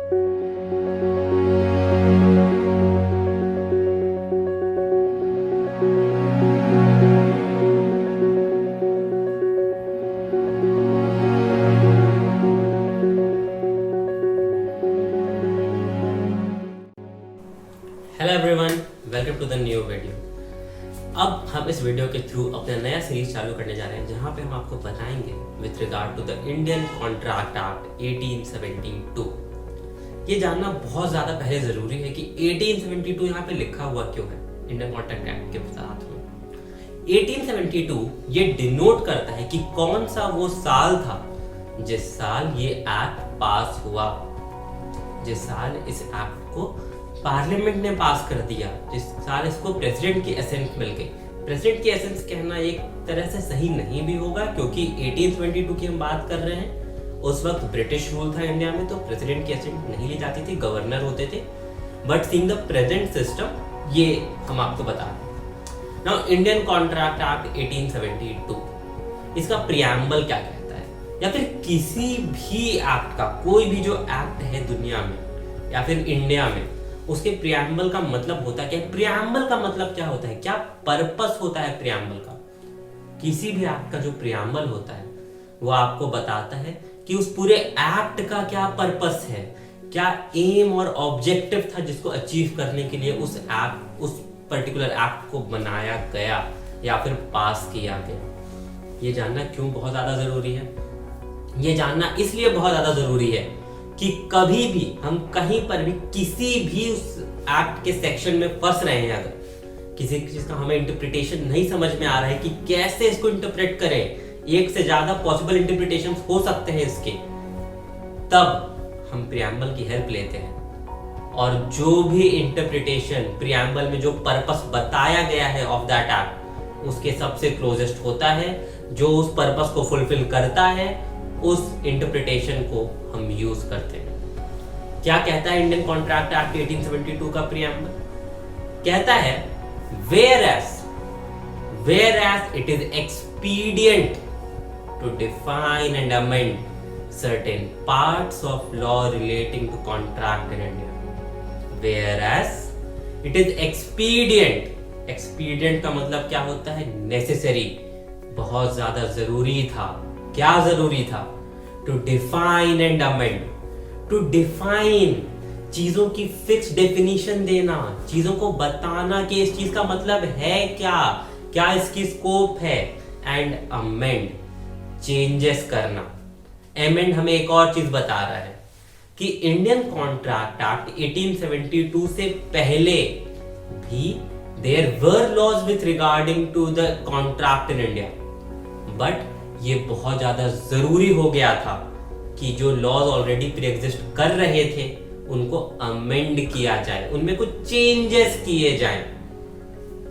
Hello everyone, welcome to the new video. अब हम इस वीडियो के थ्रू अपना नया सीरीज चालू करने जा रहे हैं, जहां पे हम आपको बताएंगे with regard to the Indian Contract Act 1872। ये जानना बहुत ज़्यादा पहले ज़रूरी है कि 1872 यहाँ पे लिखा हुआ क्यों है इंडियन कॉन्ट्रैक्ट एक्ट के साथ में। 1872 ये डिनोट करता है कि कौन सा वो साल था जिस साल ये एक्ट पास हुआ, जिस साल इस एक्ट को पार्लियामेंट ने पास कर दिया, जिस साल इसको प्रेसिडेंट की एसेंस मिल गई। प्रेसिडेंट की एसेंस कहना एक तरह से सही नहीं भी होगा, क्योंकि 1872 की हम बात कर रहे हैं। उस वक्त ब्रिटिश रूल था इंडिया में, तो प्रेसिडेंट की एसेंस नहीं ली जाती थी, गवर्नर होते थे। But seeing the present system, ये हम आपको बता रहे हैं। नाउ इंडियन कॉन्ट्रैक्ट एक्ट 1872, इसका प्रियम्बल क्या कहता है, या फिर किसी भी एक्ट का, कोई भी जो एक्ट है दुनिया में या फिर इंडिया में, उसके प्रियम्बल का मतलब होता है क्या? प्रियम्बल का मतलब क्या होता है, क्या पर्पस होता है प्रियम्बल का? किसी भी एक्ट का जो प्रियम्बल होता है वो आपको बताता है कि उस पूरे एक्ट का क्या पर्पस है, क्या एम और ऑब्जेक्टिव था जिसको अचीव करने के लिए उस पर्टिकुलर एक्ट को बनाया गया या फिर पास किया गया। ये जानना क्यों बहुत ज्यादा जरूरी है? ये जानना इसलिए बहुत ज्यादा जरूरी है कि कभी भी हम कहीं पर भी किसी भी उस एक्ट के सेक्शन में फंस रहे हैं, अगर किसी चीज का हमें इंटरप्रिटेशन नहीं समझ में आ रहा है कि कैसे इसको इंटरप्रेट करें, एक से ज्यादा पॉसिबल इंटरप्रिटेशन हो सकते हैं इसके, तब हम प्रियम्बल की हेल्प लेते हैं। और जो भी इंटरप्रिटेशन प्रियम्बल में जो पर्पस बताया गया है ऑफ दैट एक्ट, उसके सबसे क्लोजेस्ट होता है, जो उस पर्पस को फुलफिल करता है, उस इंटरप्रिटेशन को हम यूज करते हैं। क्या कहता है इंडियन कॉन्ट्रैक्ट एक्ट 1872 का प्रियम्बल? कहता है whereas it is expedient to define and amend certain parts of law relating to contract in India. Whereas it is expedient का मतलब क्या होता है? नेसेसरी, बहुत ज्यादा जरूरी था। क्या जरूरी था? To define and amend. To define, चीजों की फिक्स डेफिनेशन देना, चीजों को बताना कि इस चीज का मतलब है क्या, क्या इसकी स्कोप है, एंड अमेंड, चेंजेस करना। अमेंड हमें एक और चीज बता रहा है कि इंडियन कॉन्ट्रैक्ट एक्ट 1872 से पहले भी there were laws with regarding to the contract in India, but ये बहुत ज्यादा जरूरी हो गया था कि जो लॉज ऑलरेडी प्री एग्जिस्ट कर रहे थे उनको अमेंड किया जाए, उनमें कुछ चेंजेस किए जाएं।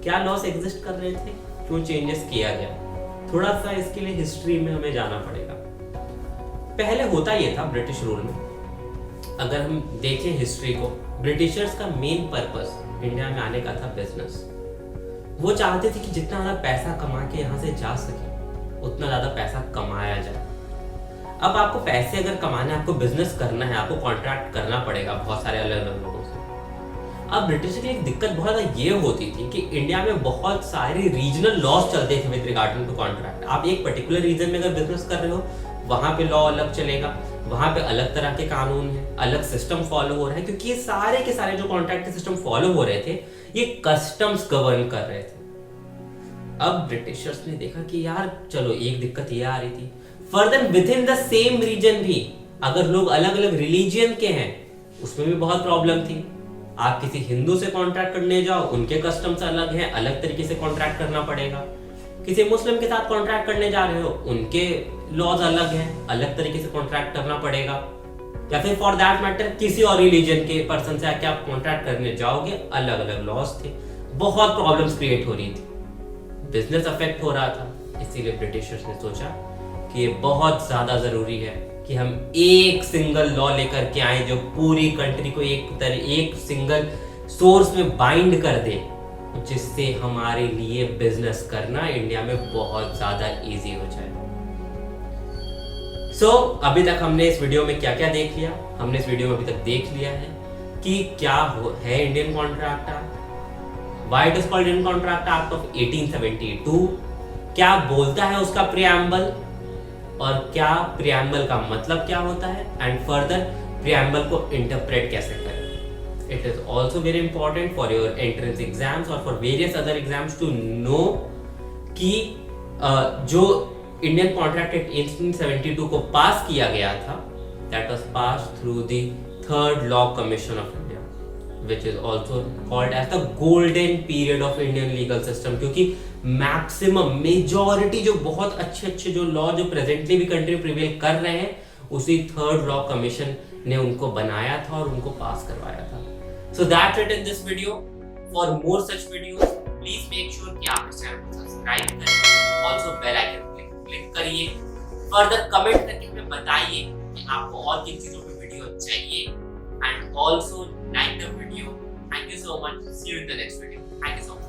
क्या लॉज एग्जिस्ट कर रहे थे, क्यों चेंजेस किया गया? थोड़ा सा इसके लिए हिस्ट्री में हमें जाना पड़ेगा। पहले होता ये था ब्रिटिश रूल में, अगर हम देखें हिस्ट्री को, ब्रिटिशर्स का मेन पर्पस इंडिया में आने का था बिजनेस। वो चाहते थे कि जितना ज्यादा पैसा कमा के यहाँ से जा सके उतना ज्यादा पैसा कमाया जाए। अब आपको पैसे अगर कमाना है, आपको बिजनेस करना है, आपको कॉन्ट्रैक्ट करना पड़ेगा बहुत सारे अलग अलग लोगों से। अब ब्रिटिश की एक दिक्कत बहुत ज्यादा ये होती थी कि इंडिया में बहुत सारे रीजनल लॉज चलते थे विद रिगार्डिंग टू कॉन्ट्रैक्ट। आप एक पर्टिकुलर रीजन में अगर बिजनेस कर रहे हो, वहां पे लॉ अलग चलेगा, वहां पे अलग तरह के कानून है, अलग सिस्टम फॉलो हो रहा है, क्योंकि ये सारे के सारे जो कॉन्ट्रैक्ट के सिस्टम फॉलो हो रहे थे ये कस्टम्स गवर्न कर रहे थे। अब ब्रिटिशर्स ने देखा कि यार चलो, एक दिक्कत ये आ रही थी, further with in the same reason भी अगर लोग अलग अलग रिलीजियन के हैं, उसमें भी बहुत प्रॉब्लम थी। आप किसी हिंदू से कॉन्ट्रैक्ट करने जाओ, उनके कस्टम्स अलग हैं, अलग तरीके से कॉन्ट्रैक्ट करना पड़ेगा। किसी मुस्लिम के साथ कॉन्ट्रैक्ट करने जा रहे हो, उनके लॉज अलग हैं, अलग तरीके से कॉन्ट्रैक्ट करना पड़ेगा। या फिर फॉर दैट मैटर किसी और रिलीजन के पर्सन से आके आप कॉन्ट्रैक्ट करने जाओगे, अलग अलग लॉज थे, बहुत प्रॉब्लम्स क्रिएट हो रही थी, बिजनेस अफेक्ट हो रहा था। इसीलिए ब्रिटिशर्स ने सोचा कि ये बहुत ज्यादा जरूरी है कि हम एक सिंगल लॉ लेकर के आए जो पूरी कंट्री को एक सिंगल सोर्स में बाइंड कर दे, जिससे हमारे लिए बिजनेस करना इंडिया में बहुत ज्यादा इजी हो जाए। सो अभी तक हमने इस वीडियो में क्या क्या देख लिया? हमने इस वीडियो में अभी तक देख लिया है कि क्या है Indian Contract act, why it is called Indian Contract act of 1872, क्या बोलता है उसका प्रियम्बल, और क्या प्रियम्बल का मतलब क्या होता है, एंड फर्दर प्रियम्बल को इंटरप्रेट कैसे करें। It is also very important for your entrance exams or for various other exams to know कि जो इंडियन कॉन्ट्रैक्ट एक्ट 1872 को पास किया गया था, that was passed through the third law commission of India, which is also called as the golden period of Indian legal system, क्योंकि maximum majority जो बहुत अच्छे अच्छे जो लॉ जो प्रेजेंटली भी कंट्री प्रिवेल कर रहे हैं, उसी थर्ड लॉ कमीशन ने उनको बनाया था और उनको पास करवाया था। So that's it in this video. For more such videos please make sure कि आप इस चैनल को सब्सक्राइब करें, ऑल्सो बेल आइकन क्लिक करिए, फर्दर कमेंट करके हमें बताइए कि आपको और किन चीजों पे वीडियो चाहिए, and also like the video. Thank you so much, see you in the next video. Thank you so much.